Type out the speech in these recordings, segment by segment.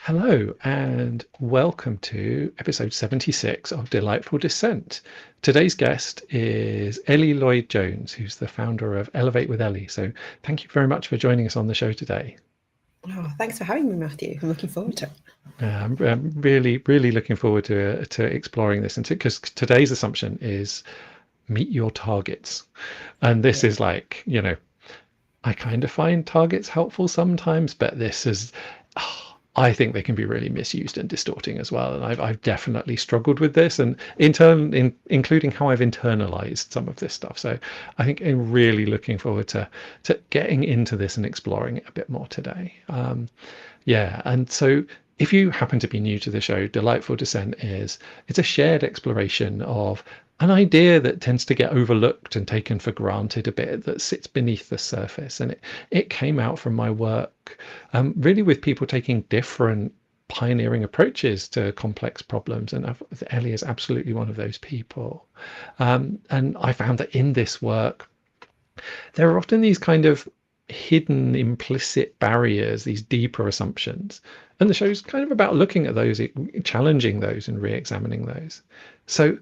Hello and welcome to episode 76 of Delightful Dissent. Today's guest is Ellie Lloyd-Jones, who's the founder of Elevate with Ellie. So thank you very much for joining us on the show today. Oh, thanks for having me, Matthew. I'm looking forward to it. I'm really looking forward to exploring this, and because today's assumption is meet your targets. And this is like, I kind of find targets helpful sometimes, but this is... I think they can be really misused and distorting as well. And I've definitely struggled with this, and including how I've internalized some of this stuff. So I think I'm really looking forward to getting into this and exploring it a bit more today. And so if you happen to be new to the show, Delightful Dissent it's a shared exploration of an idea that tends to get overlooked and taken for granted a bit, that sits beneath the surface. And it came out from my work, really with people taking different pioneering approaches to complex problems. And Ellie is absolutely one of those people. And I found that in this work, there are often these kind of hidden implicit barriers, these deeper assumptions. And the show's kind of about looking at those, challenging those and re-examining those. So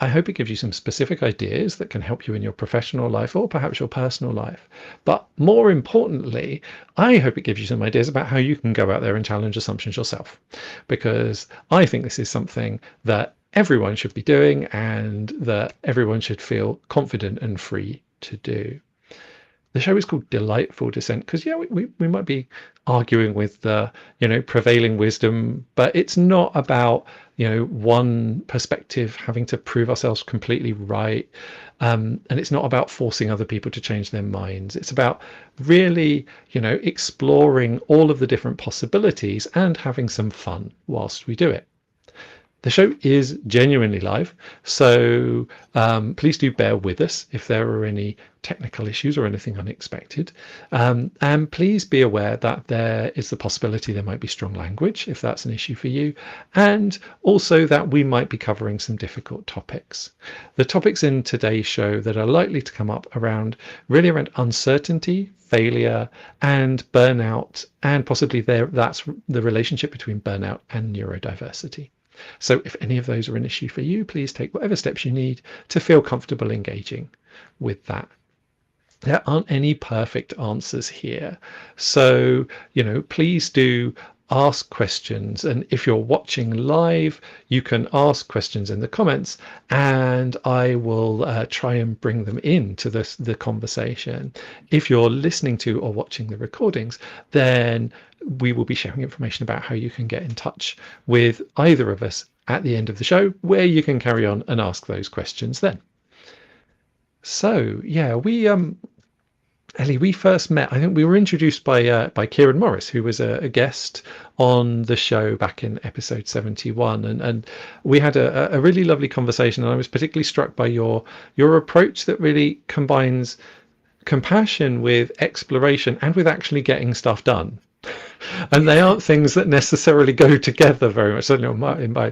I hope it gives you some specific ideas that can help you in your professional life or perhaps your personal life. But more importantly, I hope it gives you some ideas about how you can go out there and challenge assumptions yourself, because I think this is something that everyone should be doing and that everyone should feel confident and free to do. The show is called Delightful Dissent because, we might be arguing with the, prevailing wisdom, but it's not about, one perspective having to prove ourselves completely right. And it's not about forcing other people to change their minds. It's about really, exploring all of the different possibilities and having some fun whilst we do it. The show is genuinely live, so please do bear with us if there are any technical issues or anything unexpected. And please be aware that there is the possibility there might be strong language if that's an issue for you, and also that we might be covering some difficult topics. The topics in today's show that are likely to come up really around uncertainty, failure, and burnout, and possibly that's the relationship between burnout and neurodiversity. So if any of those are an issue for you, please take whatever steps you need to feel comfortable engaging with that. There aren't any perfect answers here. So, please do ask questions. And if you're watching live, you can ask questions in the comments and I will try and bring them into the conversation. If you're listening to or watching the recordings, then we will be sharing information about how you can get in touch with either of us at the end of the show, where you can carry on and ask those questions then. So Ellie, we first met, I think we were introduced by Kieran Morris, who was a guest on the show back in episode 71. And we had a really lovely conversation. And I was particularly struck by your approach that really combines compassion with exploration and with actually getting stuff done. And they aren't things that necessarily go together very much, certainly in my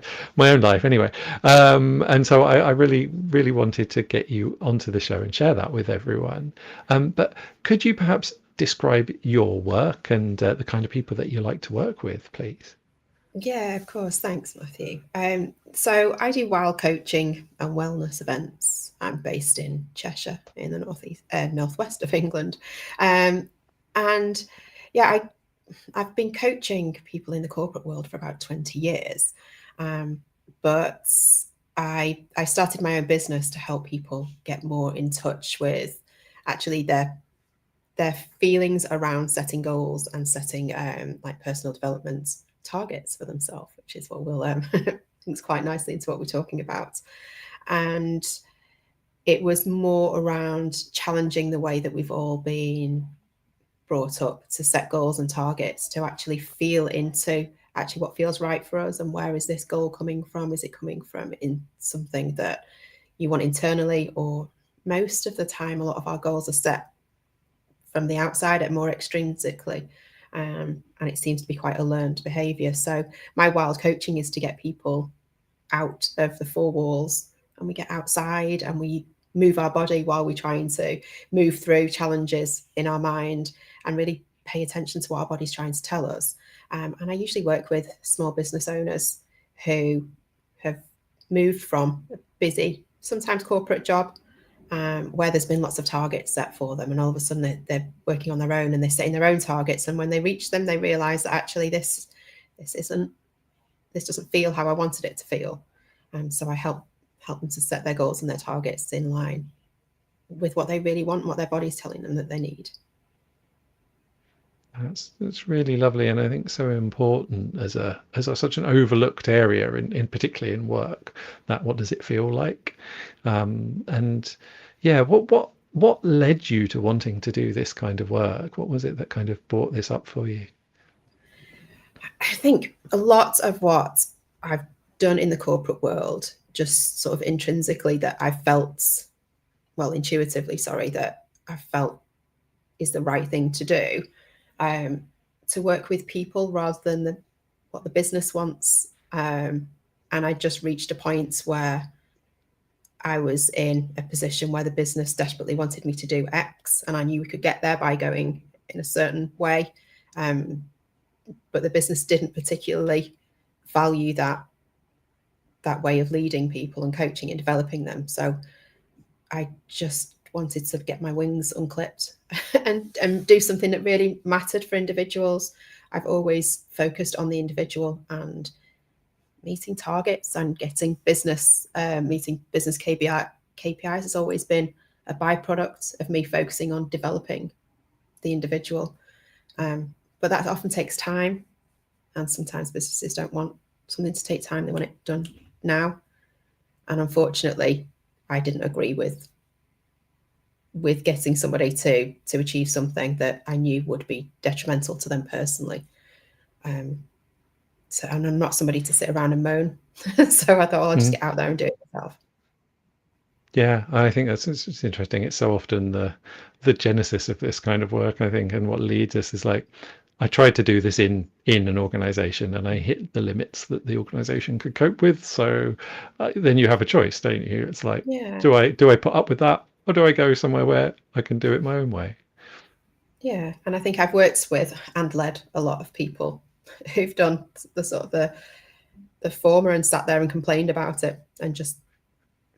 own life anyway. And so I really wanted to get you onto the show and share that with everyone. But could you perhaps describe your work and the kind of people that you like to work with, please? Yeah, of course. Thanks, Matthew. So I do wild coaching and wellness events. I'm based in Cheshire in the northwest of England. And I've been coaching people in the corporate world for about 20 years. But I started my own business to help people get more in touch with actually their feelings around setting goals and setting like personal development targets for themselves, which is what will links quite nicely into what we're talking about. And it was more around challenging the way that we've all been brought up to set goals and targets, to actually feel into actually what feels right for us and where is this goal coming from? Is it coming from in something that you want internally, or most of the time a lot of our goals are set from the outside and more extrinsically, and it seems to be quite a learned behaviour. So my wild coaching is to get people out of the four walls and we get outside and we move our body while we're trying to move through challenges in our mind and really pay attention to what our body's trying to tell us. And I usually work with small business owners who have moved from a busy, sometimes corporate job, where there's been lots of targets set for them, and all of a sudden they're working on their own and they're setting their own targets. And when they reach them, they realise that actually this doesn't feel how I wanted it to feel. So I help them to set their goals and their targets in line with what they really want, what their body's telling them that they need. That's really lovely, and I think so important as such an overlooked area in particularly in work. That what does it feel like? And yeah, what led you to wanting to do this kind of work? What was it that kind of brought this up for you? I think a lot of what I've done in the corporate world, just sort of intrinsically that I felt, well, intuitively, sorry, that I felt is the right thing to do, to work with people rather than what the business wants. And I just reached a point where I was in a position where the business desperately wanted me to do X, and I knew we could get there by going in a certain way. But the business didn't particularly value that way of leading people and coaching and developing them. So I just wanted to get my wings unclipped and do something that really mattered for individuals. I've always focused on the individual, and meeting targets and getting meeting business KPIs has always been a byproduct of me focusing on developing the individual. But that often takes time, and sometimes businesses don't want something to take time. They want it done now. And unfortunately, I didn't agree with getting somebody to achieve something that I knew would be detrimental to them personally. So, and I'm not somebody to sit around and moan. So I thought, I'll just get out there and do it myself. Yeah, I think it's interesting. It's so often the genesis of this kind of work, I think, and what leads us is like, I tried to do this in an organization and I hit the limits that the organization could cope with. So then you have a choice, don't you? It's like, Yeah. do I put up with that, or do I go somewhere where I can do it my own way? Yeah, and I think I've worked with and led a lot of people who've done the sort of the former and sat there and complained about it, and just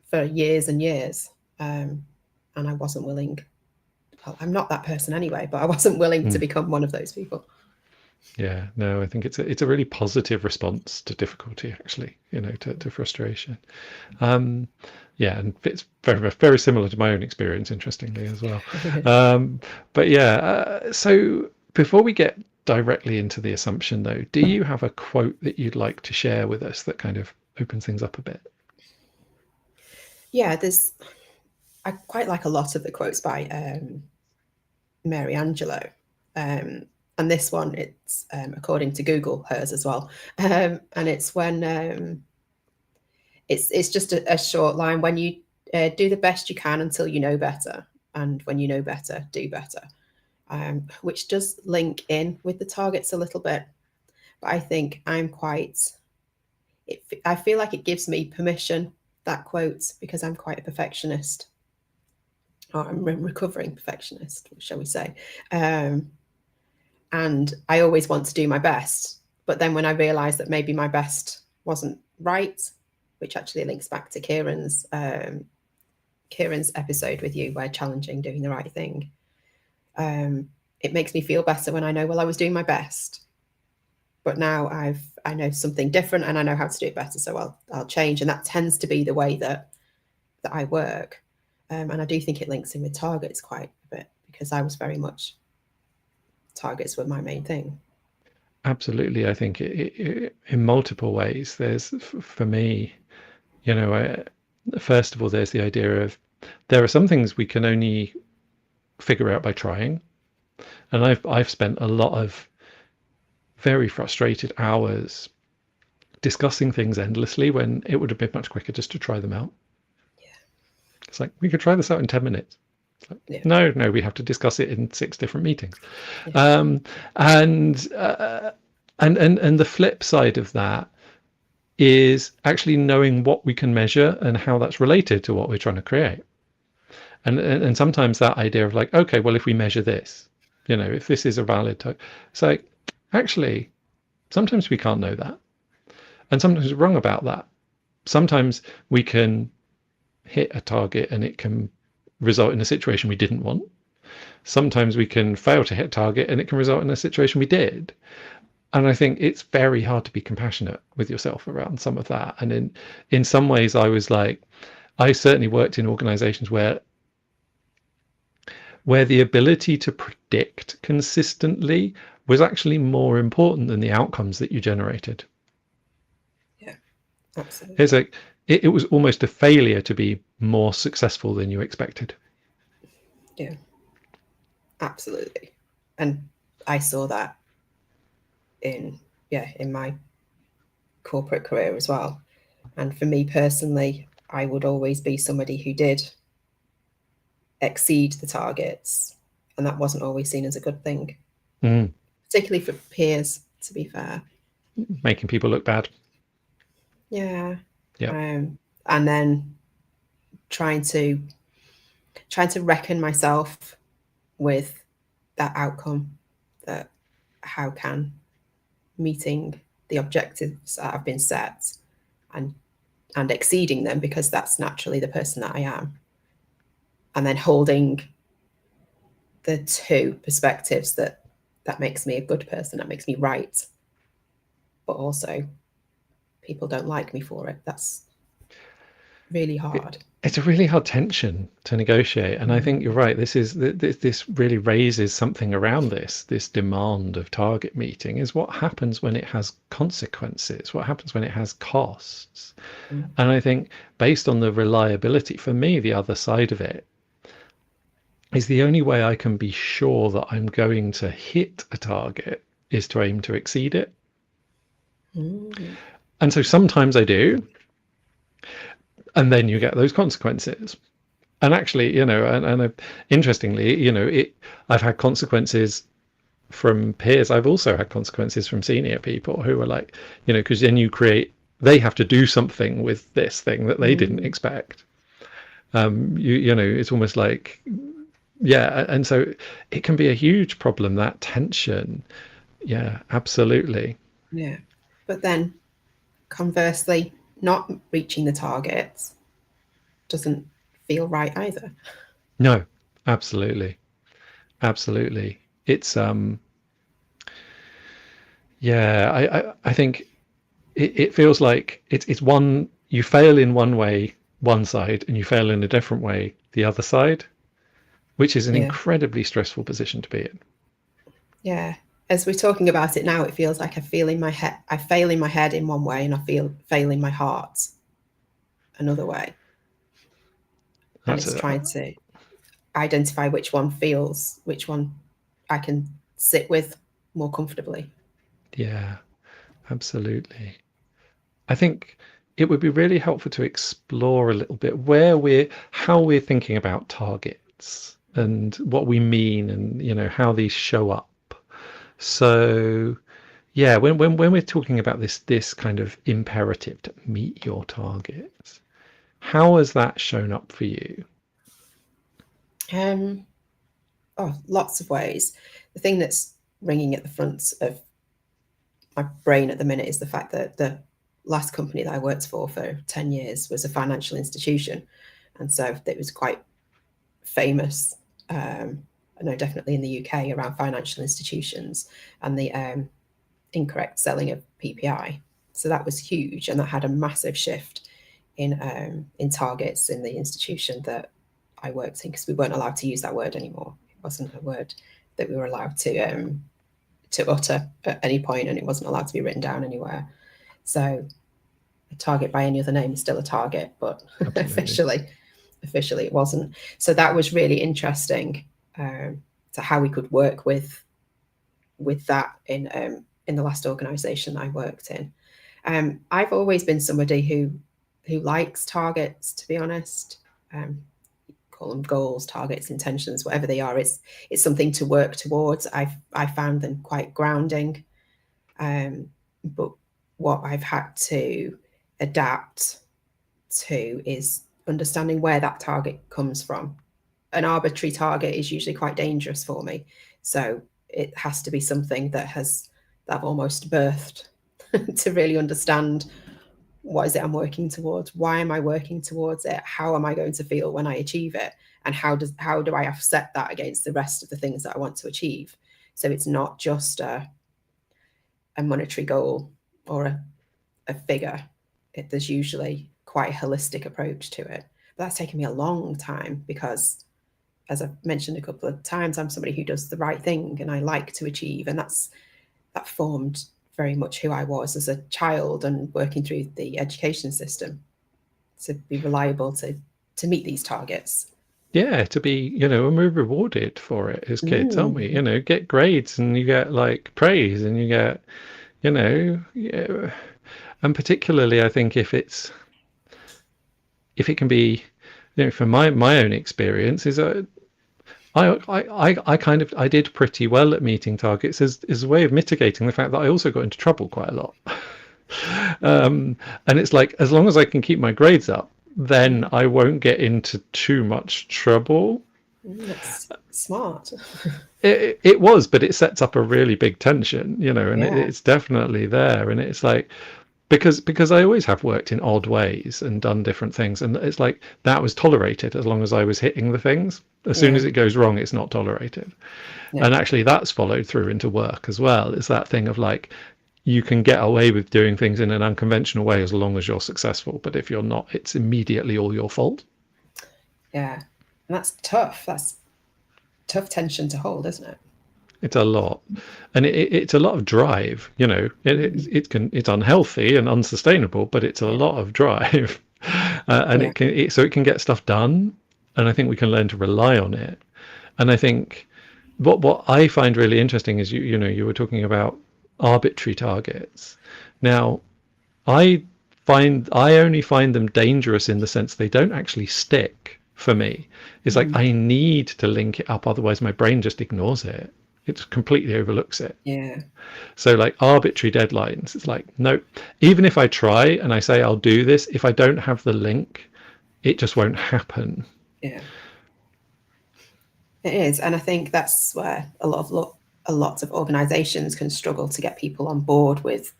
for years and years. And I wasn't willing. Well, I'm not that person anyway, but I wasn't willing to become one of those people. Yeah, no, I think it's a really positive response to difficulty, actually, to frustration. Yeah, and it's very, very similar to my own experience, interestingly, as well. But yeah, so before we get directly into the assumption, though, do you have a quote that you'd like to share with us that kind of opens things up a bit? Yeah, I quite like a lot of the quotes by Mary Angelou. And this one, it's according to Google, hers as well. And it's when it's just a short line: when you do the best you can until you know better, and when you know better, do better. Which does link in with the targets a little bit, but I think I feel like it gives me permission, that quote, because I'm quite a perfectionist, or I'm a recovering perfectionist, shall we say. And I always want to do my best. But then when I realised that maybe my best wasn't right, which actually links back to Kieran's episode with you, where challenging doing the right thing, it makes me feel better when I know, well, I was doing my best, but now I know something different and I know how to do it better. So I'll change. And that tends to be the way that I work. And I do think it links in with targets quite a bit, because I was very much, targets were my main thing. Absolutely. I think in multiple ways. There's, for me, first of all, there's the idea of there are some things we can only figure out by trying. And I've spent a lot of very frustrated hours discussing things endlessly when it would have been much quicker just to try them out. Yeah. It's like, we could try this out in 10 minutes. Like, yeah. No, we have to discuss it in 6 different meetings. Yeah. And the flip side of that is actually knowing what we can measure and how that's related to what we're trying to create. And sometimes that idea of like, okay, well, if we measure this, if this is a valid, it's like, actually, Sometimes we can't know that. And sometimes we're wrong about that. Sometimes we can hit a target and it can result in a situation we didn't want. Sometimes we can fail to hit a target and it can result in a situation we did. And I think it's very hard to be compassionate with yourself around some of that. And in some ways, I was like, I certainly worked in organizations where the ability to predict consistently was actually more important than the outcomes that you generated. Yeah, absolutely. It was almost a failure to be more successful than you expected. Yeah, absolutely. And I saw that in my corporate career as well. And for me personally, I would always be somebody who did exceed the targets, and that wasn't always seen as a good thing, particularly for peers, to be fair. Making people look bad. Yeah. Yeah. And then trying to reckon myself with that outcome, that how can meeting the objectives that have been set and exceeding them, because that's naturally the person that I am, and then holding the two perspectives, that makes me a good person, that makes me right, but also people don't like me for it. That's really hard. It's a really hard tension to negotiate, and I think you're right. This really raises something around this demand of target meeting is what happens when it has consequences, what happens when it has costs. And I think based on the reliability, for me, the other side of it is the only way I can be sure that I'm going to hit a target is to aim to exceed it. And so sometimes I do, and then you get those consequences. And actually, interestingly, I've had consequences from peers. I've also had consequences from senior people who are like, because then they have to do something with this thing that they didn't expect. It's almost like, yeah. And so it can be a huge problem, that tension. Yeah, absolutely. Yeah. But then conversely, not reaching the targets doesn't feel right either. No, absolutely. Absolutely. It's yeah, I think it feels like it's one, you fail in one way, one side, and you fail in a different way, the other side, which is an incredibly stressful position to be in. Yeah. As we're talking about it now, it feels like I fail in my head in one way, and I fail in my heart another way. And it's trying to identify which one I can sit with more comfortably. Yeah, absolutely. I think it would be really helpful to explore a little bit how we're thinking about targets and what we mean, and how these show up. So yeah, when we're talking about this kind of imperative to meet your targets, how has that shown up for you? Lots of ways. The thing that's ringing at the front of my brain at the minute is the fact that the last company that I worked for 10 years was a financial institution. And so it was quite famous, I know definitely in the UK, around financial institutions and the incorrect selling of PPI. So that was huge, and that had a massive shift in targets in the institution that I worked in, because we weren't allowed to use that word anymore. It wasn't a word that we were allowed to utter at any point, and it wasn't allowed to be written down anywhere. So a target by any other name is still a target, but officially it wasn't. So that was really interesting, to how we could work with that in the last organisation I worked in. I've always been somebody who likes targets, to be honest. Call them goals, targets, intentions, whatever they are. It's something to work towards. I found them quite grounding. But what I've had to adapt to is understanding where that target comes from. An arbitrary target is usually quite dangerous for me. So it has to be something that that I've almost birthed to really understand what is it I'm working towards, why am I working towards it, how am I going to feel when I achieve it, and how do I offset that against the rest of the things that I want to achieve. So it's not just a monetary goal or a figure. There's usually quite a holistic approach to it. But that's taken me a long time because, as I've mentioned a couple of times, I'm somebody who does the right thing and I like to achieve, and that formed very much who I was as a child and working through the education system to be reliable to meet these targets. Yeah, to be, and we're rewarded for it as kids, aren't we? Get grades and you get like praise and you get, yeah. And particularly I think if it can be, from my own experience is I did pretty well at meeting targets as a way of mitigating the fact that I also got into trouble quite a lot. And it's like, as long as I can keep my grades up, then I won't get into too much trouble. That's smart. It was, but it sets up a really big tension, and it's definitely there. And it's like, because I always have worked in odd ways and done different things, and it's like that was tolerated as long as I was hitting the things. As soon as it goes wrong, it's not tolerated. And actually that's followed through into work as well. It's that thing of like, you can get away with doing things in an unconventional way as long as you're successful, but if you're not, it's immediately all your fault. Yeah, and that's tough. That's tough tension to hold, isn't it? It's a lot, and it's a lot of drive. It's unhealthy and unsustainable, but it's a lot of drive, and it can get stuff done. And I think we can learn to rely on it. And I think what I find really interesting is you were talking about arbitrary targets. Now, I only find them dangerous in the sense they don't actually stick for me. It's like I need to link it up, otherwise my brain just ignores it. It completely overlooks it. Yeah. So like arbitrary deadlines, it's like, no, even if I try and I say I'll do this, if I don't have the link, it just won't happen. Yeah. It is. And I think that's where a lot of organizations can struggle to get people on board with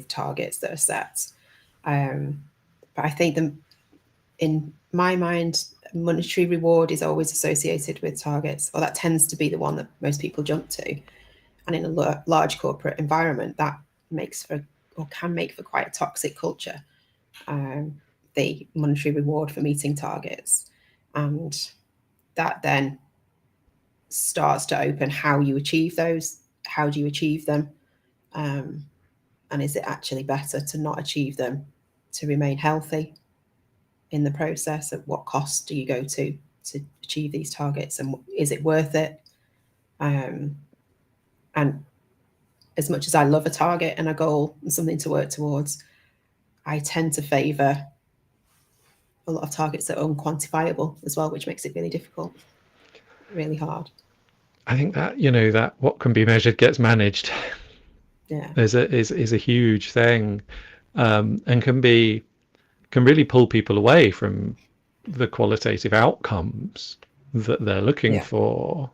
targets that are set. But I think in my mind, monetary reward is always associated with targets, or that tends to be the one that most people jump to. And in a large corporate environment, that makes for, or can make for, quite a toxic culture, the monetary reward for meeting targets. And that then starts to open how you achieve those. How do you achieve them? And is it actually better to not achieve them to remain healthy in the process? At what cost do you go to achieve these targets, and is it worth it? And as much as I love a target and a goal and something to work towards, I tend to favour a lot of targets that are unquantifiable as well, which makes it really difficult, really hard. I think that that what can be measured gets managed. Yeah, is a huge thing, and can really pull people away from the qualitative outcomes that they're looking for.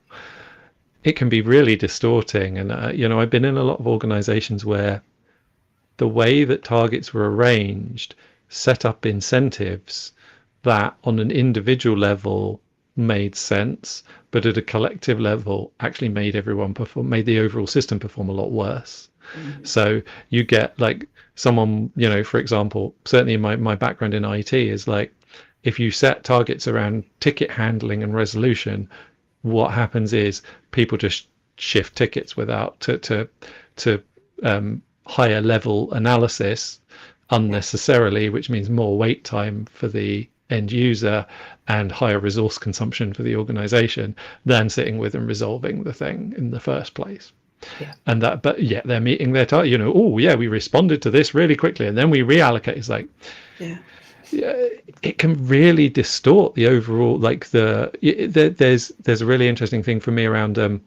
It can be really distorting. And I've been in a lot of organizations where the way that targets were arranged set up incentives that on an individual level made sense, but at a collective level actually made the overall system perform a lot worse. So you get like someone, for example, certainly in my background in IT is like, if you set targets around ticket handling and resolution, what happens is people just shift tickets without to higher level analysis unnecessarily, which means more wait time for the end user and higher resource consumption for the organization than sitting with and resolving the thing in the first place. And that, but yet they're meeting their target. We responded to this really quickly and then we reallocate. It's like, it can really distort the overall, like there's a really interesting thing for me around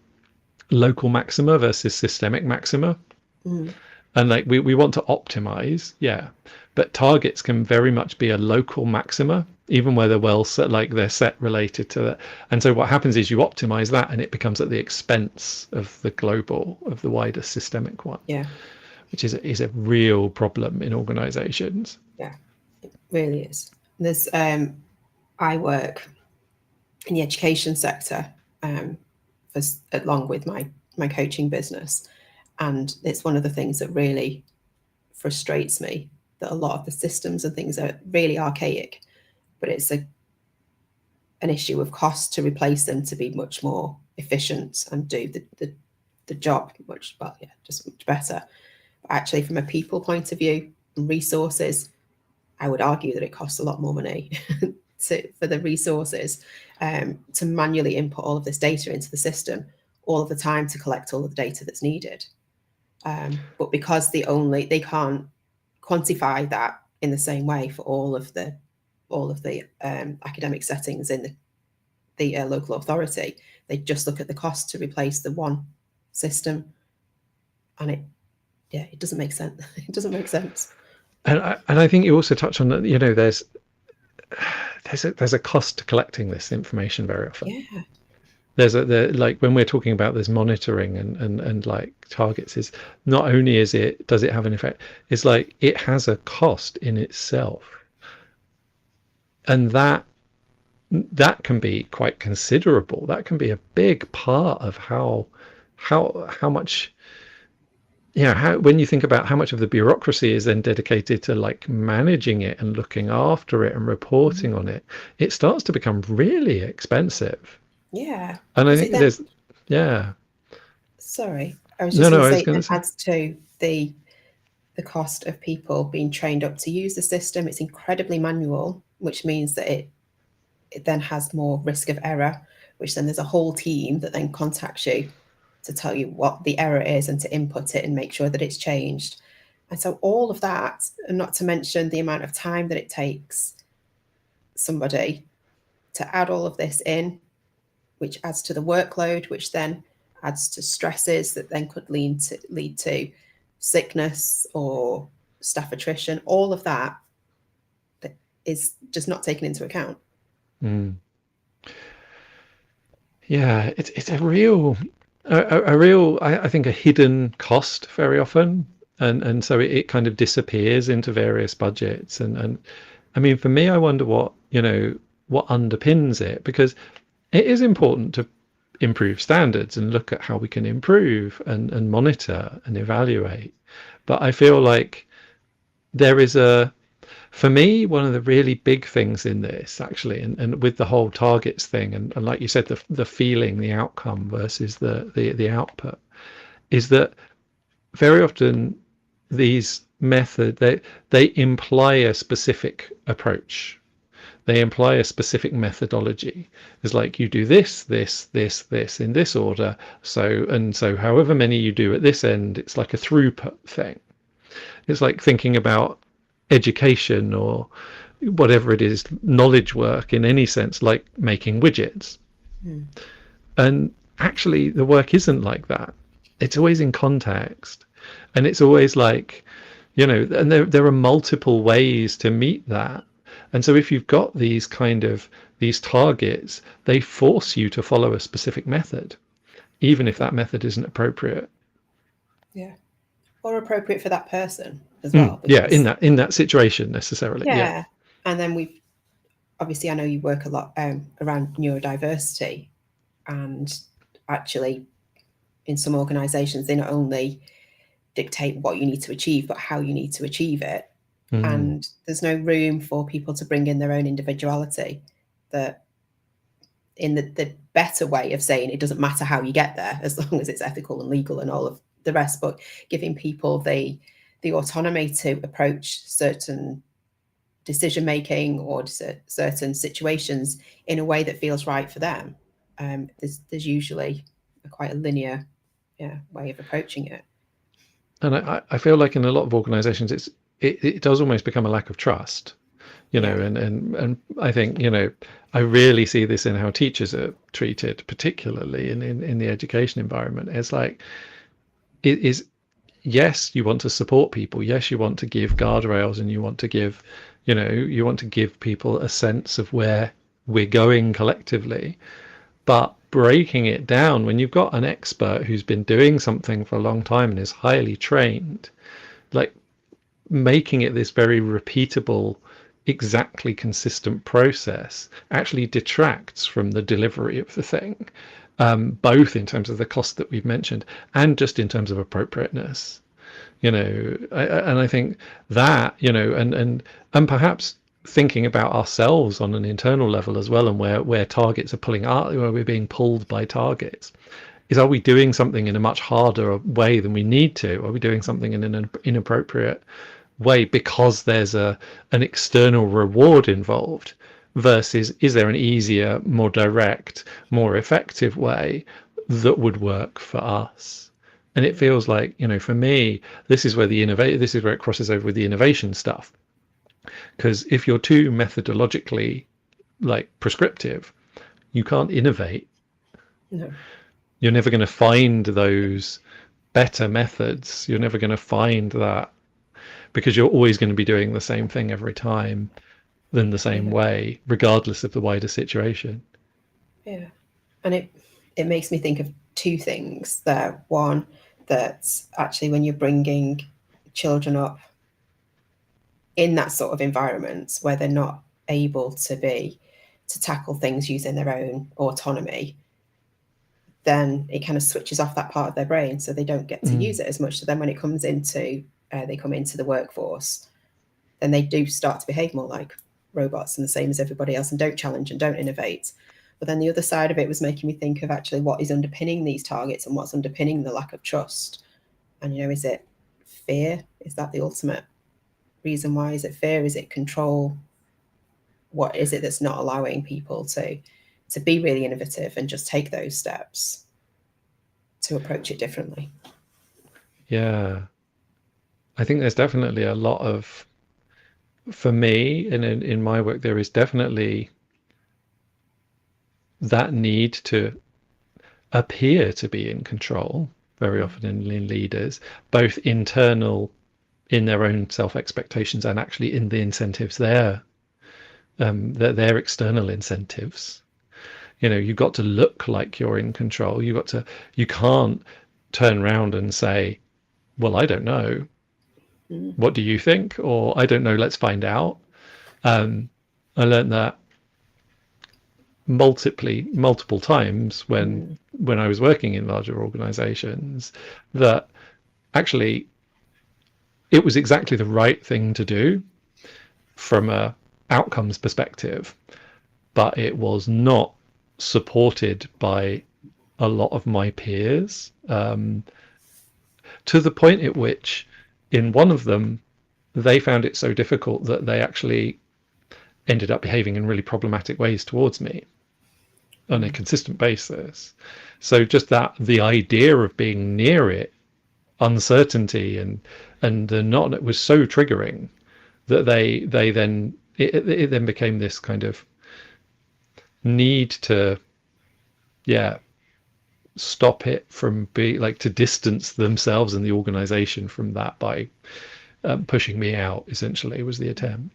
local maxima versus systemic maxima. And like we want to optimize, but targets can very much be a local maxima. even where they're well set, like they're set related to that. And so what happens is you optimize that, and it becomes at the expense of the global, of the wider systemic one, Yeah. which is a real problem in organizations. Yeah, it really is. There's I work in the education sector, along with my coaching business, and it's one of the things that really frustrates me, that a lot of the systems and things are really archaic, but it's an issue of cost to replace them to be much more efficient and do the job just much better. But actually, from a people point of view and resources, I would argue that it costs a lot more money for the resources to manually input all of this data into the system all of the time to collect all of the data that's needed. But because they can't quantify that in the same way for all of the academic settings in the local authority, they just look at the cost to replace the one system, and it doesn't make sense. It doesn't make sense. And I think you also touch on that. There's a cost to collecting this information very often. Yeah. Like when we're talking about this monitoring and like targets, is not only does it have an effect, it's like it has a cost in itself, and that can be quite considerable. That can be a big part of how much, when you think about how much of the bureaucracy is then dedicated to like managing it and looking after it and reporting on it, it starts to become really expensive. Yeah. And I think Sorry, I was just going going to to say, adds to the cost of people being trained up to use the system. It's incredibly manual, which means that it then has more risk of error, which then there's a whole team that then contacts you to tell you what the error is and to input it and make sure that it's changed. And so all of that, and not to mention the amount of time that it takes somebody to add all of this in, which adds to the workload, which then adds to stresses that then could lead to sickness or staff attrition. All of that is just not taken into account. Yeah, it's a real, I think, a hidden cost very often, and so it kind of disappears into various budgets. And I mean, for me, I wonder what underpins it, because it is important to improve standards and look at how we can improve and monitor and evaluate. But I feel like there is for me, one of the really big things in this, actually, and with the whole targets thing, and like you said, the feeling, the outcome versus the output, is that very often these methods, they imply a specific approach. They imply a specific methodology. It's like you do this, this, this, this in this order. So however many you do at this end, it's like a throughput thing. It's like thinking about education or whatever it is, knowledge work in any sense, like making widgets. And actually the work isn't like that. It's always in context, and it's always like, and there are multiple ways to meet that. And so if you've got these targets, they force you to follow a specific method, even if that method isn't appropriate. Yeah. Or appropriate for that person as well. Yeah, in that situation necessarily. Yeah. And then obviously, I know you work a lot around neurodiversity, and actually in some organizations, they not only dictate what you need to achieve, but how you need to achieve it. And there's no room for people to bring in their own individuality, that in the better way of saying it doesn't matter how you get there, as long as it's ethical and legal and all of the rest, but giving people the autonomy to approach certain decision making or certain situations in a way that feels right for them. There's usually quite a linear way of approaching it. And I feel like in a lot of organizations it does almost become a lack of trust, and I think, I really see this in how teachers are treated, particularly in the education environment. It's like, it is, yes, you want to support people, yes, you want to give guardrails, and you want to give You know, you want to give people a sense of where we're going collectively, but breaking it down when you've got an expert who's been doing something for a long time and is highly trained, like making it this very repeatable, exactly consistent process actually detracts from the delivery of the thing, both in terms of the cost that we've mentioned and just in terms of appropriateness. You know, and I think that, you know, and perhaps thinking about ourselves on an internal level as well, and where targets are pulling out, where we're being pulled by targets, is, are we doing something in a much harder way than we need to? Are we doing something in an inappropriate way because there's an external reward involved, versus is there an easier, more direct, more effective way that would work for us? And it feels like, you know, for me, this is where this is where it crosses over with the innovation stuff. Because if you're too methodologically like prescriptive, you can't innovate. No. You're never going to find those better methods. You're never going to find that, because you're always going to be doing the same thing every time, in the same way, regardless of the wider situation. Yeah. And it makes me think of two things there. One, that actually when you're bringing children up in that sort of environment where they're not able to tackle things using their own autonomy, then it kind of switches off that part of their brain, so they don't get to use it as much. So then when it comes into they come into the workforce, then they do start to behave more like robots and the same as everybody else, and don't challenge and don't innovate. But then the other side of it was making me think of actually what is underpinning these targets and what's underpinning the lack of trust. And, you know, is it fear? Is that the ultimate reason why? Is it fear? Is it control? What is it that's not allowing people to be really innovative and just take those steps to approach it differently? Yeah. I think there's definitely a lot of, for me, in my work, there is definitely that need to appear to be in control very often in leaders, both internal in their own self-expectations and actually in the incentives their external incentives. You know, you've got to look like you're in control. You can't turn around and say, well, I don't know. What do you think? Or I don't know, let's find out. I learned that multiple times when I was working in larger organizations, that actually it was exactly the right thing to do from a outcomes perspective, but it was not supported by a lot of my peers, to the point at which in one of them they found it so difficult that they actually ended up behaving in really problematic ways towards me on a consistent basis. So just that, the idea of being near it, uncertainty and the not, was so triggering that they then it then became this kind of need to stop it from being like, to distance themselves and the organization from that by pushing me out, essentially, was the attempt.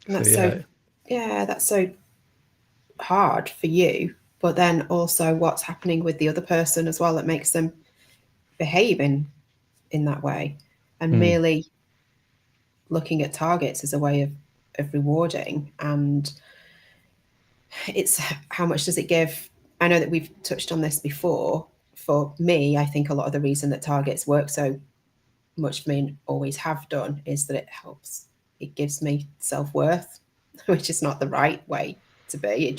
And that's so hard for you, but then also what's happening with the other person as well that makes them behave in that way. And merely looking at targets as a way of rewarding, and it's how much does it give. I know that we've touched on this before. For me, I think a lot of the reason that targets work so much for me, and always have done, is that it gives me self-worth, which is not the right way to be.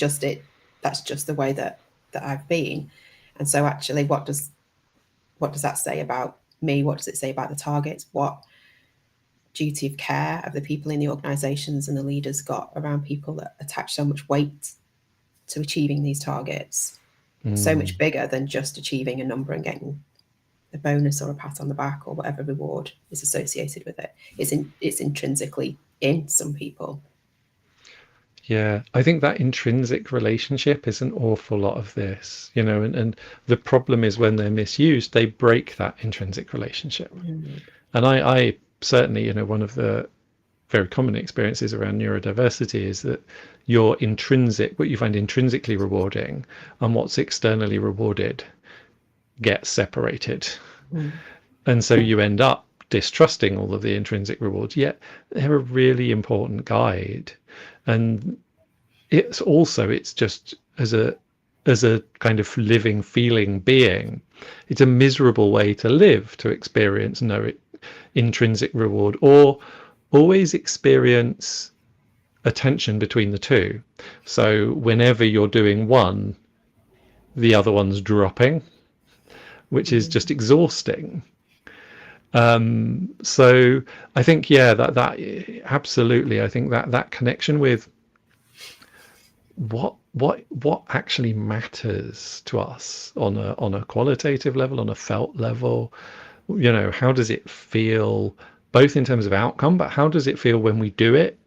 That's just the way that I've been. And so actually, what does that say about me? What does it say about the targets? What duty of care of the people in the organizations and the leaders got around people that attach so much weight to achieving these targets? So much bigger than just achieving a number and getting a bonus or a pat on the back or whatever reward is associated with it. It's intrinsically in some people. Yeah, I think that intrinsic relationship is an awful lot of this, you know, and the problem is when they're misused, they break that intrinsic relationship. And I certainly, one of the very common experiences around neurodiversity is that your intrinsic, what you find intrinsically rewarding and what's externally rewarded gets separated. Mm. And so you end up distrusting all of the intrinsic rewards, yet they're a really important guide. And it's just as a kind of living, feeling being, it's a miserable way to live, to experience no intrinsic reward, or always experience a tension between the two. So whenever you're doing one, the other one's dropping, which is just exhausting. So I think, yeah, that absolutely, I think that connection with what actually matters to us on a qualitative level, on a felt level, how does it feel, both in terms of outcome, but how does it feel when we do it?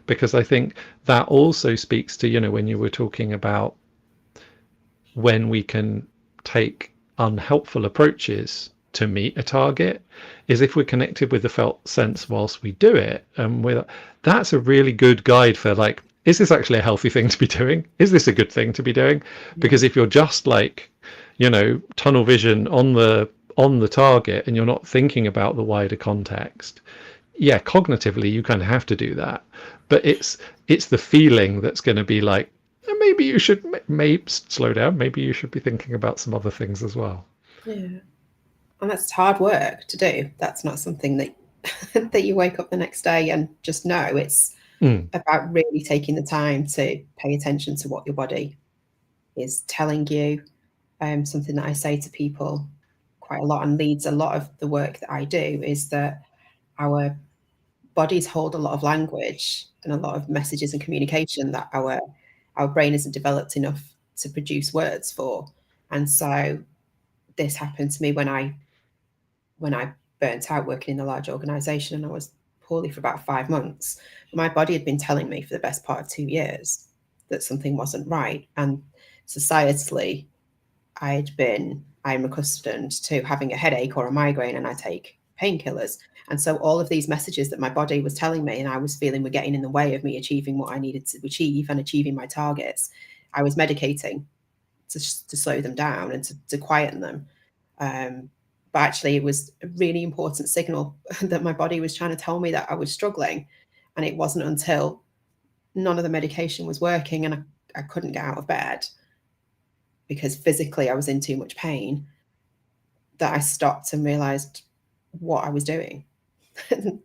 Because I think that also speaks to, when you were talking about when we can take unhelpful approaches to meet a target, is if we're connected with the felt sense whilst we do it. And that's a really good guide for, like, is this actually a healthy thing to be doing? Is this a good thing to be doing? Because if you're just like, tunnel vision on the target and you're not thinking about the wider context, yeah, cognitively you kind of have to do that. But it's the feeling that's going to be like, maybe you should maybe slow down. Maybe you should be thinking about some other things as well. Yeah. And that's hard work to do. That's not something that that you wake up the next day and just know. It's about really taking the time to pay attention to what your body is telling you. Something that I say to people quite a lot and leads a lot of the work that I do is that our bodies hold a lot of language and a lot of messages and communication that our brain isn't developed enough to produce words for. And so this happened to me when I burnt out working in a large organization, and I was poorly for about 5 months. My body had been telling me for the best part of 2 years that something wasn't right. And societally, I'm accustomed to having a headache or a migraine, and I take painkillers. And so all of these messages that my body was telling me and I was feeling were getting in the way of me achieving what I needed to achieve and achieving my targets, I was medicating to slow them down and to quieten them. But actually, it was a really important signal that my body was trying to tell me that I was struggling. And it wasn't until none of the medication was working and I couldn't get out of bed because physically I was in too much pain that I stopped and realized what I was doing.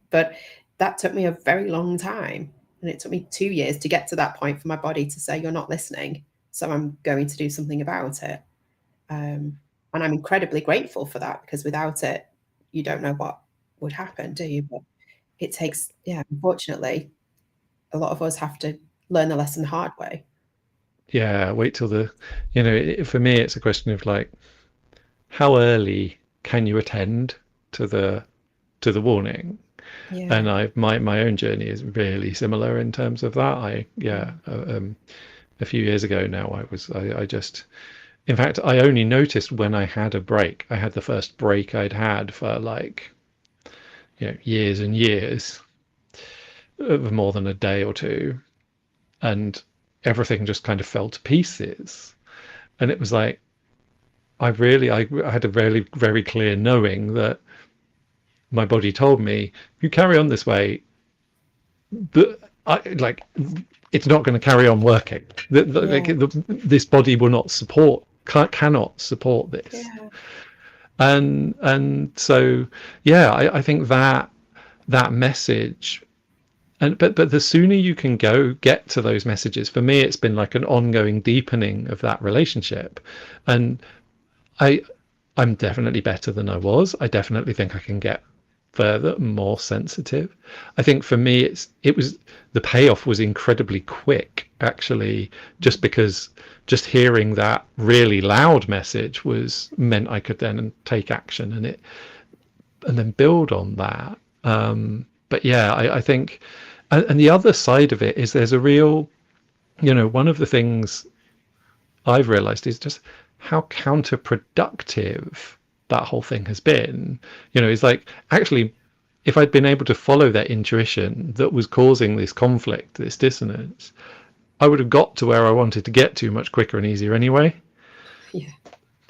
But that took me a very long time. And it took me 2 years to get to that point for my body to say, you're not listening, so I'm going to do something about it. And I'm incredibly grateful for that, because without it, you don't know what would happen, do you? But it takes, unfortunately, a lot of us have to learn the lesson the hard way. Yeah, wait till for me, it's a question of, like, how early can you attend to the warning? Yeah. And my own journey is really similar in terms of that. A few years ago now, I just, in fact, I only noticed when I had a break. I had the first break I'd had for, like, years and years, of more than a day or two, and everything just kind of fell to pieces. And it was like, I had a very, very clear knowing that my body told me, if you carry on this way, it's not going to carry on working. This body will not cannot support this. Yeah. And so, yeah, I think that message, but the sooner you can get to those messages, for me, it's been like an ongoing deepening of that relationship. And I'm definitely better than I was. I definitely think I can get further, more sensitive. I think for me, the payoff was incredibly quick, actually, just because just hearing that really loud message meant I could then take action and then build on that. But yeah, I think, and the other side of it is there's a real, one of the things I've realized is just how counterproductive that whole thing has been. It's like, actually, if I'd been able to follow that intuition that was causing this conflict, this dissonance, I would have got to where I wanted to get to much quicker and easier anyway. Yeah.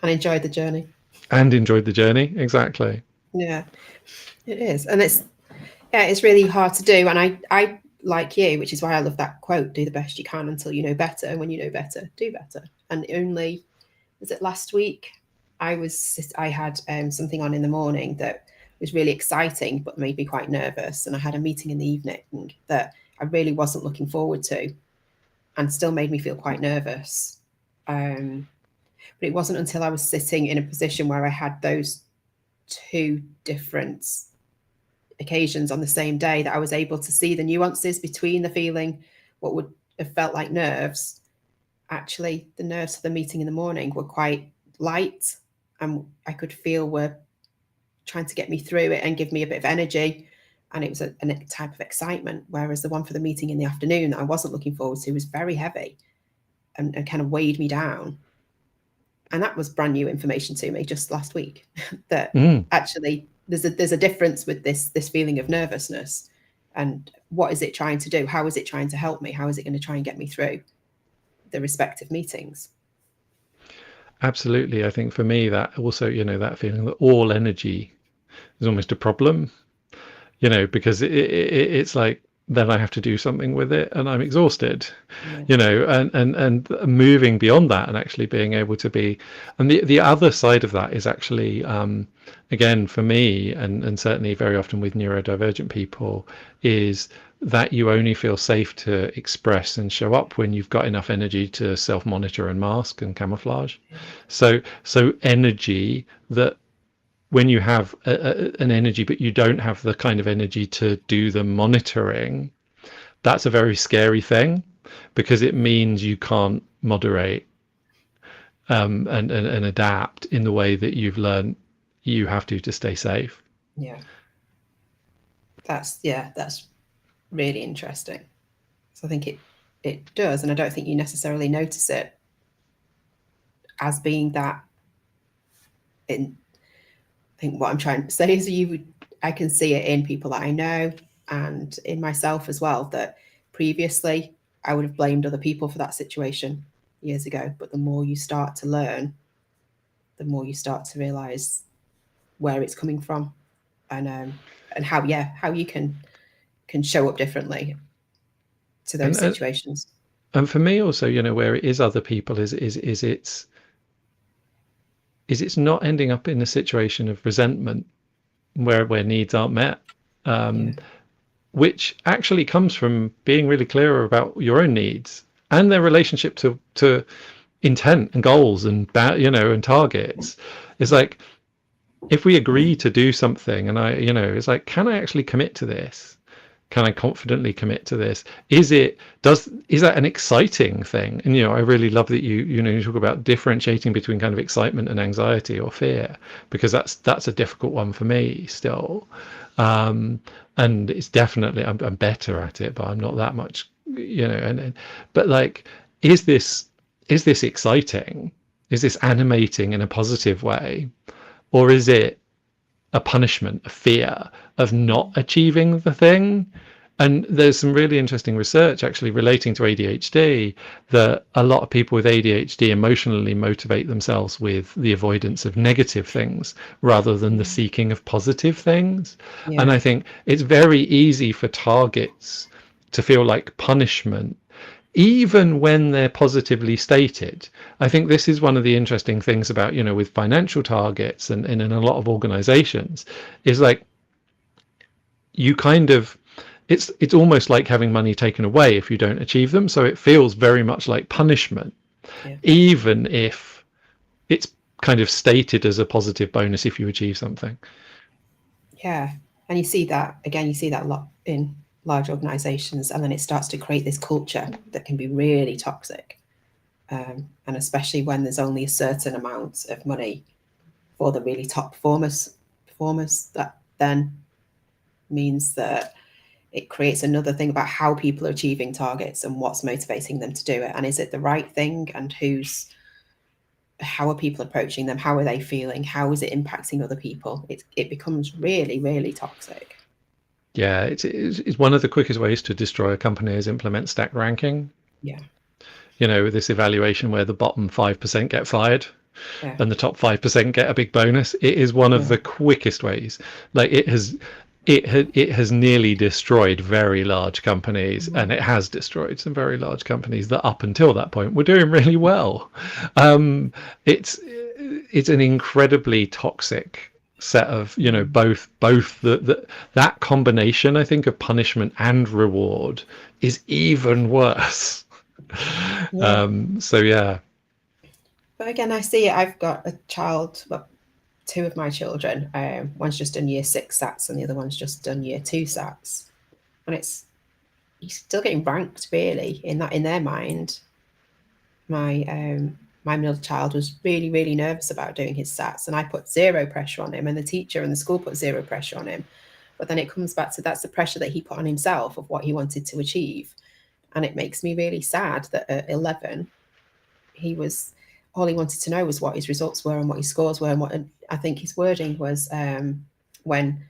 And enjoyed the journey. And enjoyed the journey. Exactly. Yeah, it is. And it's really hard to do. And I like you, which is why I love that quote, do the best you can until you know better. And when you know better, do better. And only, was it last week? I had something on in the morning that was really exciting, but made me quite nervous. And I had a meeting in the evening that I really wasn't looking forward to, and still made me feel quite nervous. But it wasn't until I was sitting in a position where I had those two different occasions on the same day that I was able to see the nuances between the feeling, what would have felt like nerves. Actually, the nerves of the meeting in the morning were quite light, and I could feel were trying to get me through it and give me a bit of energy. And it was a type of excitement. Whereas the one for the meeting in the afternoon that I wasn't looking forward to was very heavy and kind of weighed me down. And that was brand new information to me just last week, that actually there's a difference with this feeling of nervousness, and what is it trying to do? How is it trying to help me? How is it going to try and get me through the respective meetings? Absolutely. I think for me, that also, that feeling that all energy is almost a problem, because it's like, then I have to do something with it and I'm exhausted, and moving beyond that and actually being able to be, and the other side of that is actually, again, for me, and certainly very often with neurodivergent people, is that you only feel safe to express and show up when you've got enough energy to self-monitor and mask and camouflage. So energy that, when you have an energy but you don't have the kind of energy to do the monitoring, that's a very scary thing, because it means you can't moderate and adapt in the way that you've learned you have to stay safe. Yeah, that's really interesting. So I think it does, and I don't think you necessarily notice it as being that. I think what I'm trying to say is I can see it in people that I know and in myself as well, that previously I would have blamed other people for that situation years ago. But the more you start to learn, the more you start to realize where it's coming from, and how you can show up differently to those situations. And for me also, where it is other people is it's not ending up in a situation of resentment where needs aren't met, which actually comes from being really clear about your own needs and their relationship to intent and goals and and targets. It's like, if we agree to do something and it's like, can I actually commit to this? Can I confidently commit to this? Is that an exciting thing? And I really love that you talk about differentiating between kind of excitement and anxiety or fear, because that's a difficult one for me still. And it's definitely, I'm better at it, but I'm not that much, but like, is this exciting? Is this animating in a positive way? Or is it a punishment, a fear of not achieving the thing? And there's some really interesting research actually relating to ADHD, that a lot of people with ADHD emotionally motivate themselves with the avoidance of negative things rather than the seeking of positive things. Yeah. And I think it's very easy for targets to feel like punishment, even when they're positively stated. I think this is one of the interesting things about, with financial targets and in a lot of organizations, is like, you kind of, it's almost like having money taken away if you don't achieve them. So it feels very much like punishment, even if it's kind of stated as a positive bonus if you achieve something. Yeah. And you see that a lot in large organizations, and then it starts to create this culture that can be really toxic, and especially when there's only a certain amount of money for the really top performers, that then means that it creates another thing about how people are achieving targets and what's motivating them to do it, and is it the right thing, and how are people approaching them, how are they feeling, how is it impacting other people? It becomes really, really toxic. Yeah, it's one of the quickest ways to destroy a company is implement stack ranking. Yeah. This evaluation where the bottom 5% get fired Yeah. and the top 5% get a big bonus. It is one of Yeah. the quickest ways. Like it has nearly destroyed very large companies, and it has destroyed some very large companies that up until that point were doing really well. It's an incredibly toxic set of both that combination, I think, of punishment and reward is even worse. Yeah. So yeah. But again, I see it. I've got a child, well, two of my children. One's just done year 6 SATs and the other one's just done year 2 SATs. And he's still getting ranked really in their mind. My middle child was really, really nervous about doing his SATs, and I put zero pressure on him, and the teacher and the school put zero pressure on him. But then it comes back to that's the pressure that he put on himself of what he wanted to achieve. And it makes me really sad that at 11, all he wanted to know was what his results were and what his scores were. And I think his wording was when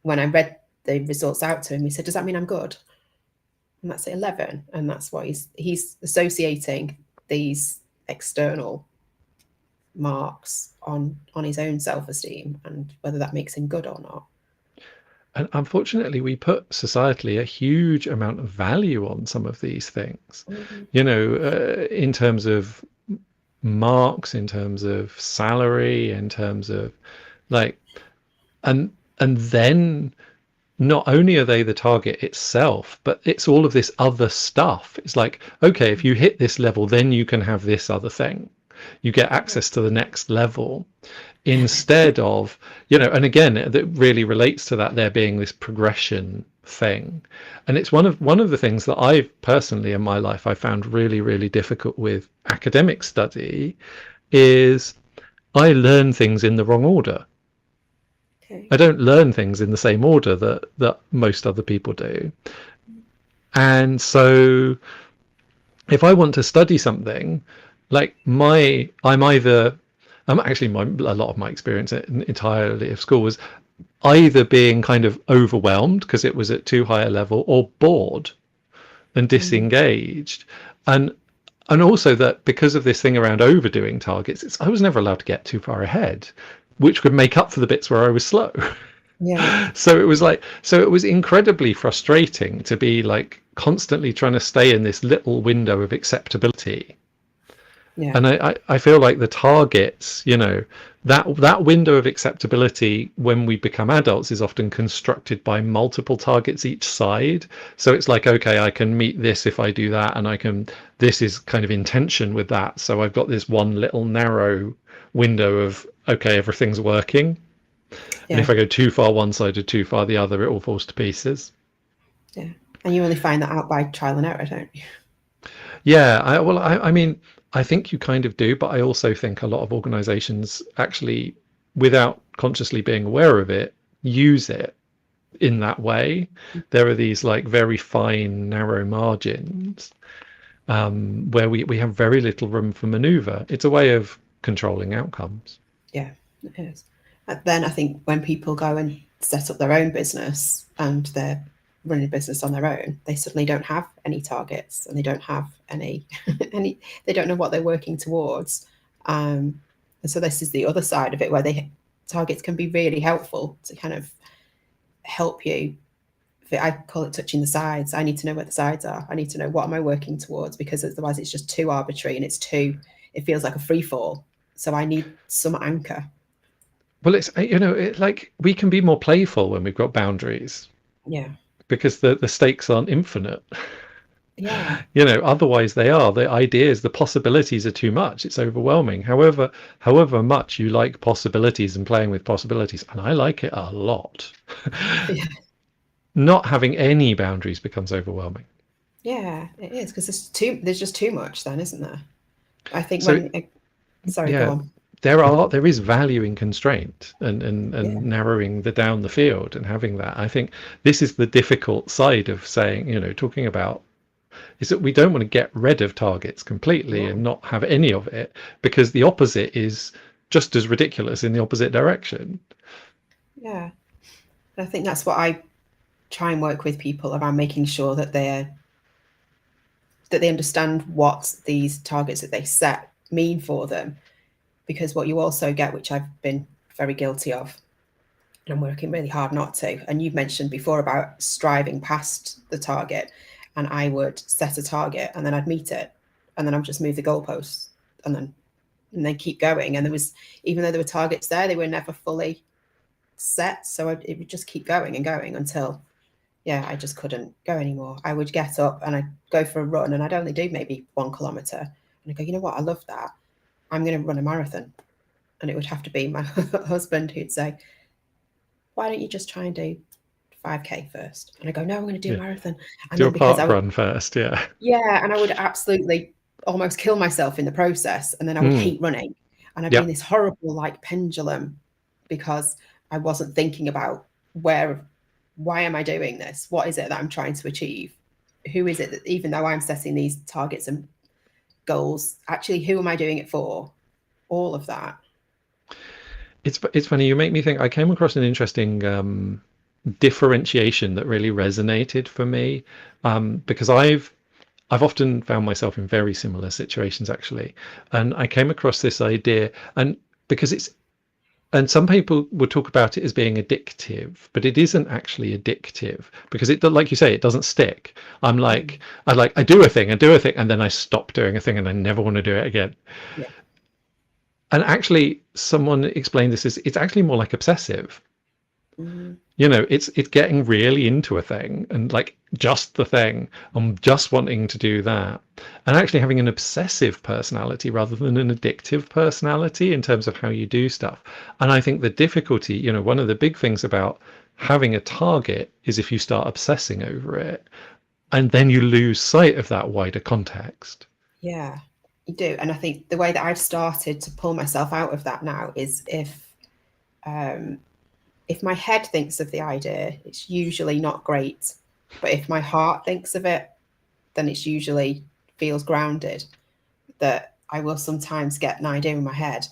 I read the results out to him, he said, "Does that mean I'm good?" And that's at 11. And that's what he's associating these external marks on his own self-esteem and whether that makes him good or not. And unfortunately, we put societally a huge amount of value on some of these things, in terms of marks, in terms of salary, in terms of and then not only are they the target itself, but it's all of this other stuff. It's like, okay, if you hit this level, then you can have this other thing. You get access to the next level instead of, and again, that really relates to that there being this progression thing. And it's one of the things that I've personally in my life I found really, really difficult with academic study is I learn things in the wrong order. Okay. I don't learn things in the same order that most other people do. And so if I want to study something, like a lot of my experience entirely of school was either being kind of overwhelmed because it was at too high a level, or bored and disengaged. And also that because of this thing around overdoing targets, I was never allowed to get too far ahead, which would make up for the bits where I was slow. Yeah. So it was incredibly frustrating to be like constantly trying to stay in this little window of acceptability. Yeah. And I feel like the targets, that window of acceptability when we become adults is often constructed by multiple targets each side. So it's like, okay, I can meet this if I do that, and this is kind of in tension with that. So I've got this one little narrow window of, okay, everything's working. And if I go too far one side or too far the other, it all falls to pieces. Yeah. And you only find that out by trial and error, don't you? Yeah. I mean, I think you kind of do, but I also think a lot of organizations actually, without consciously being aware of it, use it in that way. There are these like very fine, narrow margins where we have very little room for maneuver. It's a way of controlling outcomes. Yeah, it is. And then I think when people go and set up their own business and they're running a business on their own, they suddenly don't have any targets and they don't have any they don't know what they're working towards. And so this is the other side of it where targets can be really helpful to kind of help you. I call it touching the sides. I need to know where the sides are. I need to know what am I working towards, because otherwise it's just too arbitrary and it feels like a free fall. So I need some anchor. Well, it's like we can be more playful when we've got boundaries. Yeah. Because the stakes aren't infinite. Yeah. Otherwise they are. The ideas, the possibilities are too much. It's overwhelming. However much you like possibilities and playing with possibilities, and I like it a lot. Yeah. Not having any boundaries becomes overwhelming. Yeah, it is, because there's just too much then, isn't there? I think So, go on. There is value in constraint and narrowing down the field and having that. I think this is the difficult side of saying, talking about, is that we don't want to get rid of targets completely and not have any of it, because the opposite is just as ridiculous in the opposite direction. Yeah. I think that's what I try and work with people around making sure that they understand what these targets that they set mean for them. Because what you also get, which I've been very guilty of, and I'm working really hard not to, and you've mentioned before about striving past the target, and I would set a target and then I'd meet it, and then I'd just move the goalposts and then keep going. And there was, even though there were targets there, they were never fully set. So it would just keep going and going until, yeah, I just couldn't go anymore. I would get up and I'd go for a run, and I'd only do maybe 1 kilometre. And I'd go, you know what? I love that. I'm going to run a marathon. And it would have to be my husband who'd say, why don't you just try and do 5K first? And I go, no, I'm going to do a marathon. And do then a because park run first. Yeah. And I would absolutely almost kill myself in the process. And then I would hate running. And I'd be in this horrible like pendulum because I wasn't thinking about why am I doing this? What is it that I'm trying to achieve? Who is it that, even though I'm setting these targets and goals, actually, who am I doing it for? All of that. It's funny, you make me think. I came across an interesting differentiation that really resonated for me, because I've often found myself in very similar situations actually, and I came across this idea, and because and some people would talk about it as being addictive, but it isn't actually addictive because it, like you say, it doesn't stick. I do a thing, and then I stop doing a thing, and I never want to do it again. Yeah. And actually, someone explained this as it's actually more like obsessive. Mm-hmm. You know, it's getting really into a thing and like just the thing. I'm just wanting to do that, and actually having an obsessive personality rather than an addictive personality in terms of how you do stuff. And I think the difficulty, you know, one of the big things about having a target is if you start obsessing over it, and then you lose sight of that wider context. Yeah, you do. And I think the way that I've started to pull myself out of that now is if my head thinks of the idea, it's usually not great. But if my heart thinks of it, then it's usually feels grounded. That I will sometimes get an idea in my head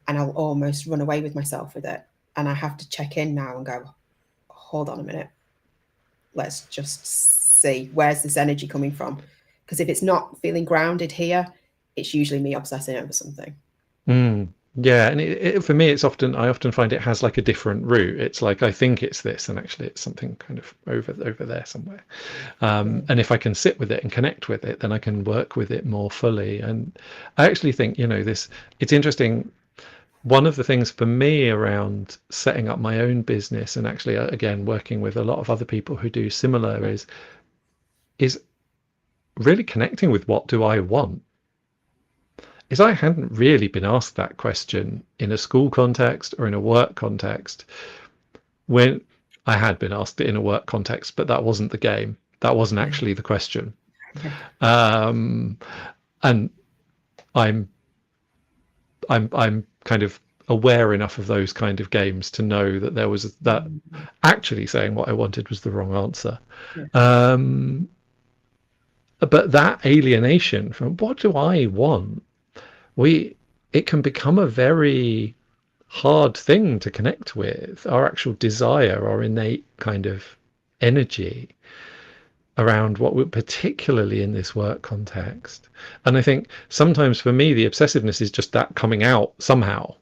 and I'll almost run away with myself with it. And I have to check in now and go, hold on a minute. Let's just see, where's this energy coming from? Because if it's not feeling grounded here, it's usually me obsessing over something. Yeah, and for me, it's often, I often find it has like a different route. It's like I think it's this, and actually it's something kind of over there somewhere. And if I can sit with it and connect with it, then I can work with it more fully. And I actually think, you know, it's interesting. One of the things for me around setting up my own business, and actually again working with a lot of other people who do similar, is really connecting with what do I want. Is I hadn't really been asked that question in a school context or in a work context. When I had been asked it in a work context, but that wasn't the game. That wasn't actually the question. And I'm kind of aware enough of those kind of games to know that there was that actually saying what I wanted was the wrong answer. But that alienation from what do I want? It can become a very hard thing to connect with, our actual desire, our innate kind of energy around what we're, particularly in this work context. And I think sometimes for me the obsessiveness is just that coming out somehow.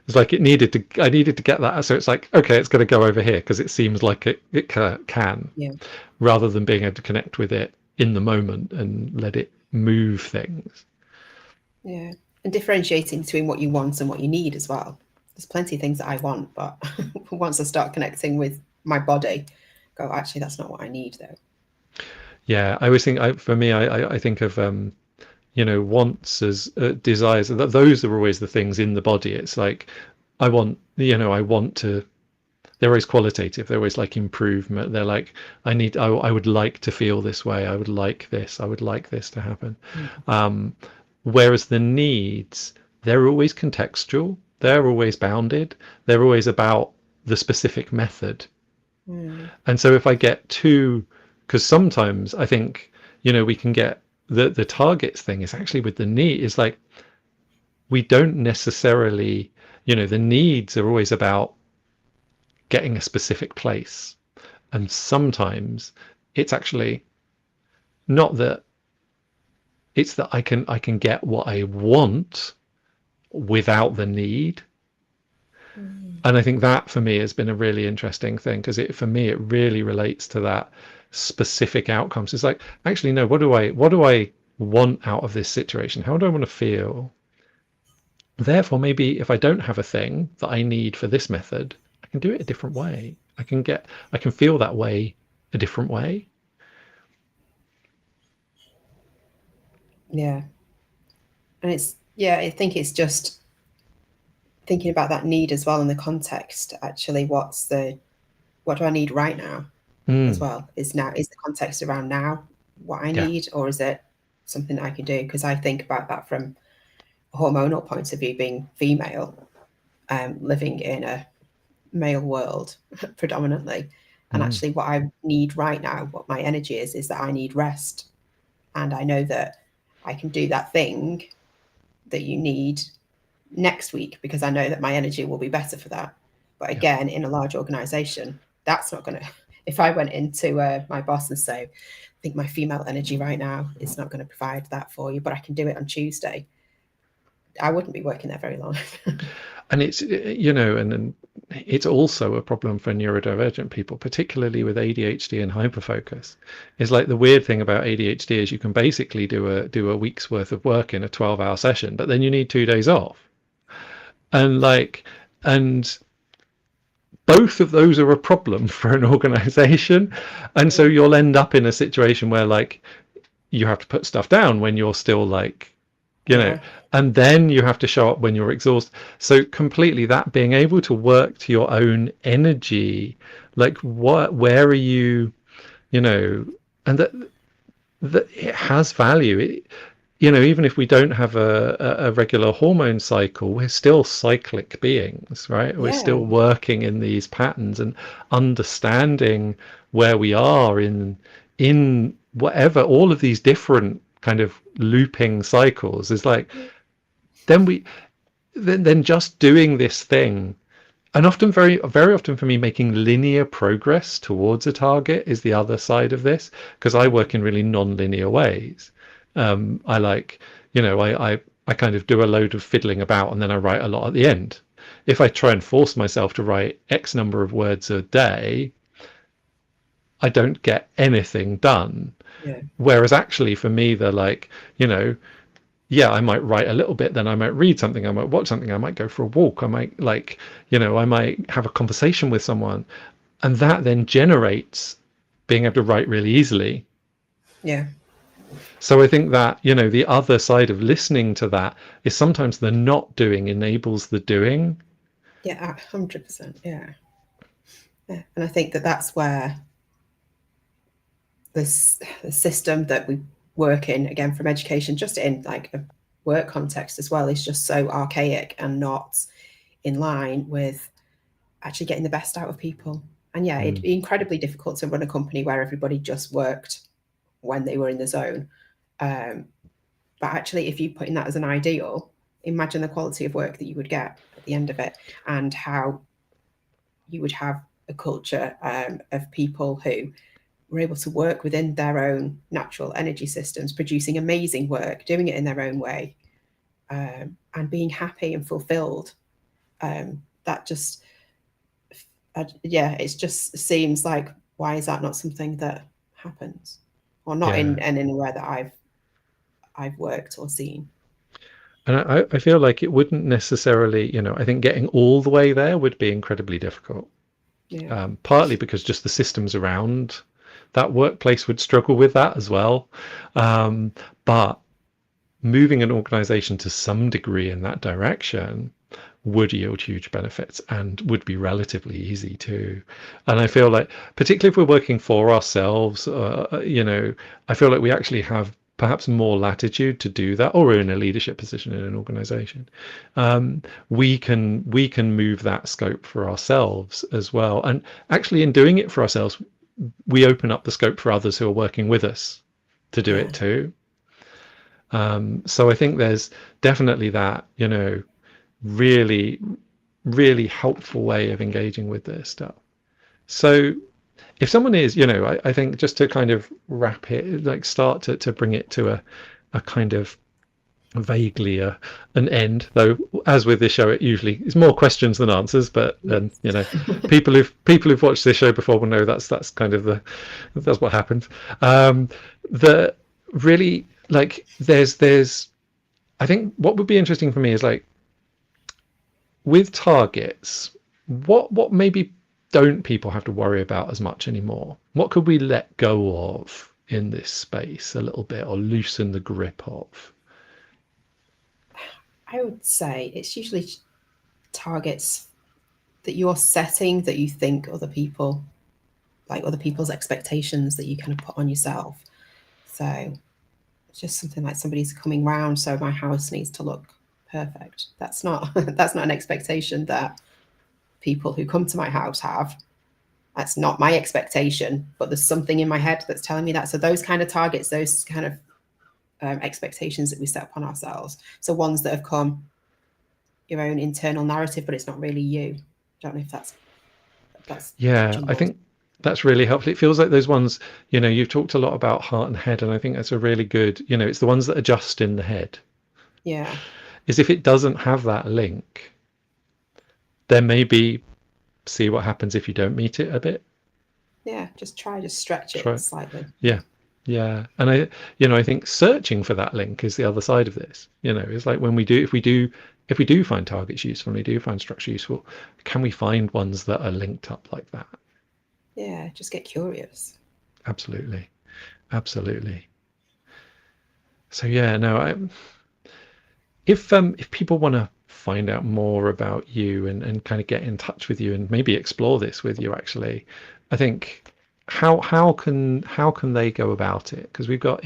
It's like I needed to get that, so it's like, okay, it's going to go over here because it seems like it can, rather than being able to connect with it in the moment and let it move things. Yeah. And differentiating between what you want and what you need as well. There's plenty of things that I want, but once I start connecting with my body, go, actually, that's not what I need though. Yeah, I always think, for me, I think of, you know, wants as desires. Those are always the things in the body. It's like, I want to, they're always qualitative. They're always like improvement. They're like, I would like to feel this way. I would like this. I would like this to happen. Whereas the needs, they're always contextual. They're always bounded. They're always about the specific method. And so if I get too, because sometimes I think, you know, we can get the targets thing is actually with the need is like, we don't necessarily, you know, the needs are always about getting a specific place. And sometimes it's actually not that, it's that I can get what I want without the need. Mm. And I think that for me has been a really interesting thing, because for me it really relates to that specific outcomes. It's like, actually no, what do I want out of this situation? How do I want to feel? Therefore, maybe if I don't have a thing that I need for this method, I can do it a different way. I can feel that way a different way. Yeah. And yeah, I think it's just thinking about that need as well in the context. Actually, what do I need right now as Mm, well? Is the context around now what I yeah. need, or is it something that I can do? Because I think about that from a hormonal point of view, being female, living in a male world predominantly. And Mm, actually, what I need right now, what my energy is that I need rest. And I know that I can do that thing that you need next week because I know that my energy will be better for that. But yeah. again, in a large organization, that's not going to, if I went into my boss and say, I think my female energy right now is not going to provide that for you, but I can do it on Tuesday, I wouldn't be working there very long. And it's, and it's also a problem for neurodivergent people, particularly with ADHD and hyperfocus. Is like, the weird thing about ADHD is you can basically do a week's worth of work in a 12-hour session, but then you need 2 days off. And like, and both of those are a problem for an organization. And so you'll end up in a situation where, like, you have to put stuff down when you're still, like, you know, Yeah. and then you have to show up when you're exhausted. So completely, that being able to work to your own energy, like, where are you, you know, and that it has value. Even if we don't have a regular hormone cycle, we're still cyclic beings, right? We're Yeah. still working in these patterns, and understanding where we are in whatever, all of these different kind of looping cycles is like, then we then just doing this thing. And often, very very often for me, making linear progress towards a target is the other side of this, because I work in really non-linear ways. I like, I kind of do a load of fiddling about, and then I write a lot at the end. If I try and force myself to write X number of words a day, I don't get anything done. Yeah. Whereas actually for me, they're like, yeah, I might write a little bit, then I might read something, I might watch something, I might go for a walk, I might, like, I might have a conversation with someone, and that then generates being able to write really easily. Yeah. So I think that, the other side of listening to that is sometimes the not doing enables the doing. Yeah. 100%. Yeah. Yeah. And I think that that's where this the system that we work in, again, from education, just in like a work context as well, is just so archaic and not in line with actually getting the best out of people. And yeah, it'd Mm, be incredibly difficult to run a company where everybody just worked when they were in the zone. Um, but actually, if you put in that as an ideal, imagine the quality of work that you would get at the end of it, and how you would have a culture of people who were able to work within their own natural energy systems, producing amazing work, doing it in their own way, and being happy and fulfilled. That just, yeah, it just seems like, why is that not something that happens, or not yeah. in anywhere that I've worked or seen? And I feel like it wouldn't necessarily, I think getting all the way there would be incredibly difficult. Yeah, Partly because just the systems around that workplace would struggle with that as well. But moving an organization to some degree in that direction would yield huge benefits, and would be relatively easy too. And I feel like, particularly if we're working for ourselves, I feel like we actually have perhaps more latitude to do that, or we're in a leadership position in an organization. We can move that scope for ourselves as well. And actually, in doing it for ourselves, we open up the scope for others who are working with us to do yeah, it too. So I think there's definitely that, really, really helpful way of engaging with this stuff. So if someone is, I think just to kind of wrap it, like start to bring it to a kind of vaguely an end, though as with this show it usually is more questions than answers, but then Yes. people who've watched this show before will know that's kind of that's what happens. The really, like, there's I think what would be interesting for me is, like, with targets, what maybe don't people have to worry about as much anymore? What could we let go of in this space a little bit, or loosen the grip of? I would say it's usually targets that you're setting that you think other people, like other people's expectations that you kind of put on yourself. So it's just something like somebody's coming round, so my house needs to look perfect. That's not that's not an expectation that people who come to my house have. That's not my expectation, but there's something in my head that's telling me that. So those kind of targets, those kind of expectations that we set upon ourselves. So ones that have come your own internal narrative, but it's not really you. I don't know if that's Yeah, I jumbled. think that's really helpful. It feels like those ones, you've talked a lot about heart and head, and I think that's a really good, it's the ones that are just in the head. Yeah. Is if it doesn't have that link, then maybe see what happens if you don't meet it a bit. Yeah. Just stretch it Try, slightly. Yeah. yeah, yeah. And I think searching for that link is the other side of this. It's like when we do, if we do find targets useful, and we do find structure useful, can we find ones that are linked up like that? Yeah. Just get curious. Absolutely, absolutely. So yeah, no, if people want to find out more about you, and kind of get in touch with you and maybe explore this with you, actually, I think how can they go about it? Because we've got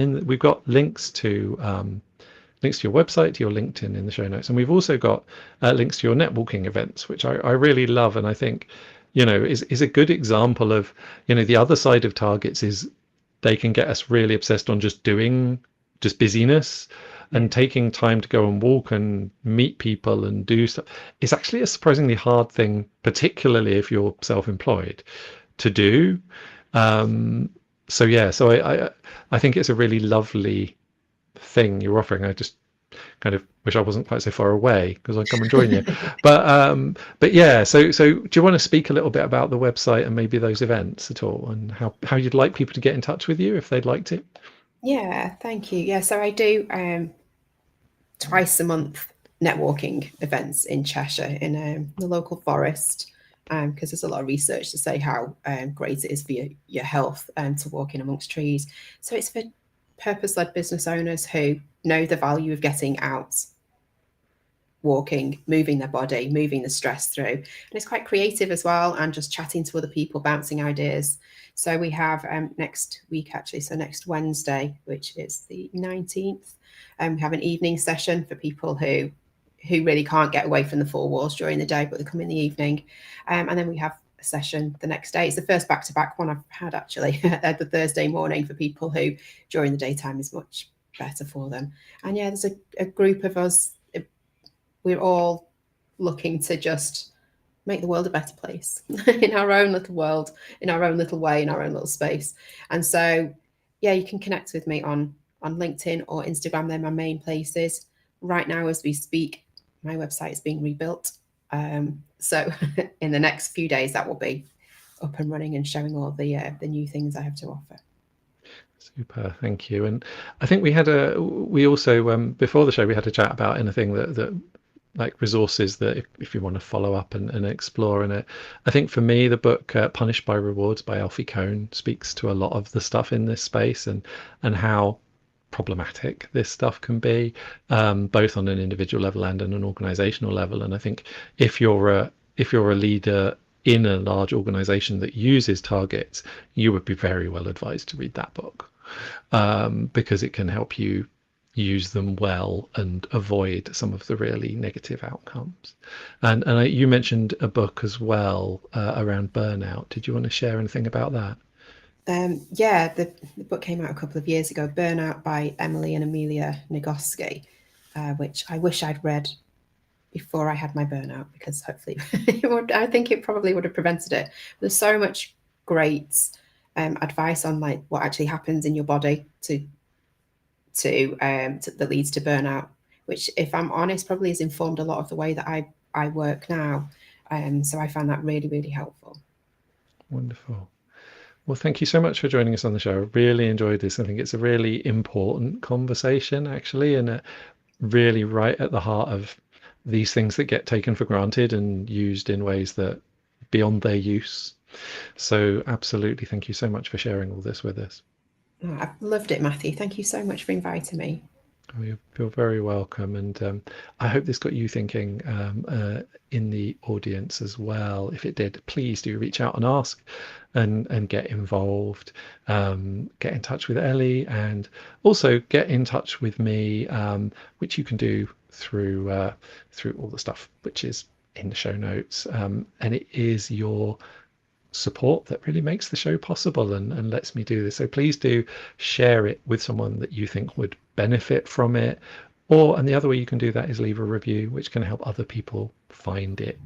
links to your website, to your LinkedIn in the show notes, and we've also got links to your networking events, which I really love, and I think is a good example of the other side of targets is they can get us really obsessed on just busyness, Yeah. and taking time to go and walk and meet people and do stuff. It's actually a surprisingly hard thing, particularly if you're self-employed, to do. Um, so yeah, so I think it's a really lovely thing you're offering. I just kind of wish I wasn't quite so far away because I'd come and join you. But yeah, so do you want to speak a little bit about the website and maybe those events at all, and how you'd like people to get in touch with you if they'd like to? Yeah. Thank you. Yeah. So I do twice a month networking events in Cheshire in the local forest, because there's a lot of research to say how great it is for your health to walk in amongst trees. So it's for purpose-led business owners who know the value of getting out, walking, moving their body, moving the stress through. And it's quite creative as well, and just chatting to other people, bouncing ideas. So we have next week, actually, so next Wednesday, which is the 19th, we have an evening session for people who really can't get away from the four walls during the day, but they come in the evening. And then we have a session the next day. It's the first back-to-back one I've had, actually, the Thursday morning, for people who during the daytime is much better for them. And yeah, there's a group of us. We're all looking to just make the world a better place in our own little world, in our own little way, in our own little space. And so, yeah, you can connect with me on LinkedIn or Instagram. They're my main places. Right now, as we speak, my website is being rebuilt. So in the next few days, that will be up and running and showing all the new things I have to offer. Super, thank you. And I think we also before the show we had a chat about anything that like resources that if you want to follow up and explore in it. I think for me the book Punished by Rewards by Alfie Kohn speaks to a lot of the stuff in this space, and how problematic this stuff can be, both on an individual level and on an organizational level. And I think if you're a leader in a large organization that uses targets, you would be very well advised to read that book, because it can help you use them well and avoid some of the really negative outcomes. And you mentioned a book as well around burnout. Did you want to share anything about that? Yeah, the book came out a couple of years ago, Burnout by Emily and Amelia Nagoski, which I wish I'd read before I had my burnout, because hopefully I think it probably would have prevented it. There's so much great advice on like what actually happens in your body that leads to burnout, which, if I'm honest, probably has informed a lot of the way that I work now. So I found that really, really helpful. Wonderful. Well, thank you so much for joining us on the show. I really enjoyed this. I think it's a really important conversation, actually, and really right at the heart of these things that get taken for granted and used in ways that beyond their use. So absolutely, thank you so much for sharing all this with us. Oh, I've loved it, Matthew. Thank you so much for inviting me. Oh, you're very welcome, and I hope this got you thinking in the audience as well. If it did, please do reach out and ask, and get involved. Get in touch with Ellie, and also get in touch with me, which you can do through through all the stuff which is in the show notes. And it is your support that really makes the show possible and lets me do this. So please do share it with someone that you think would benefit from it. And the other way you can do that is leave a review, which can help other people find it.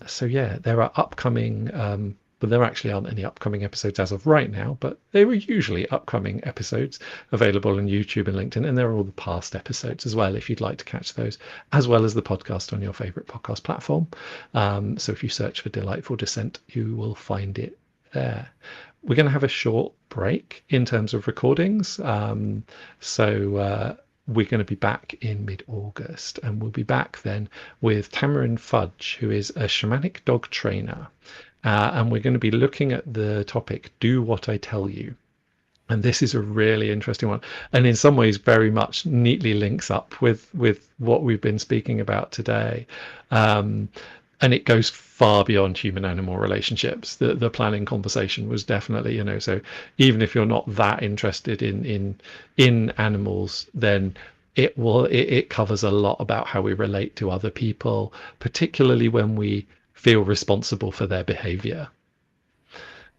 So yeah, there are upcoming, but there actually aren't any upcoming episodes as of right now, but there are usually upcoming episodes available on YouTube and LinkedIn, and there are all the past episodes as well if you'd like to catch those, as well as the podcast on your favorite podcast platform. So if you search for Delightful Dissent, you will find it there. We're going to have a short break in terms of recordings. We're going to be back in mid-August, and we'll be back then with Tamarin Fudge, who is a shamanic dog trainer. And we're going to be looking at the topic, Do What I Tell You. And this is a really interesting one, and in some ways very much neatly links up with what we've been speaking about today. And it goes far beyond human-animal relationships. The planning conversation was definitely, so even if you're not that interested in animals, then it covers a lot about how we relate to other people, particularly when we feel responsible for their behavior.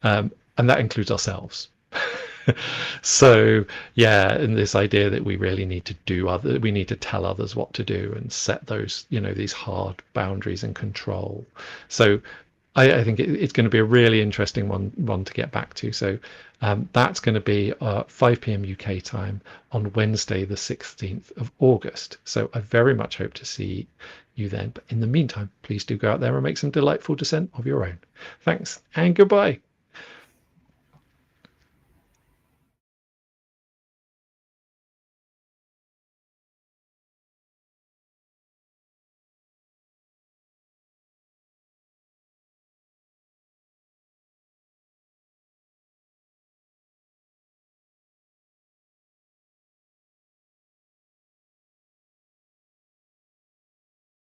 And that includes ourselves. So yeah, and this idea that we really need to we need to tell others what to do and set those, these hard boundaries and control. So I think it's going to be a really interesting one to get back to. So that's going to be 5 p.m. UK time on Wednesday, the 16th of August. So I very much hope to see you then. But in the meantime, please do go out there and make some delightful dissent of your own. Thanks and goodbye.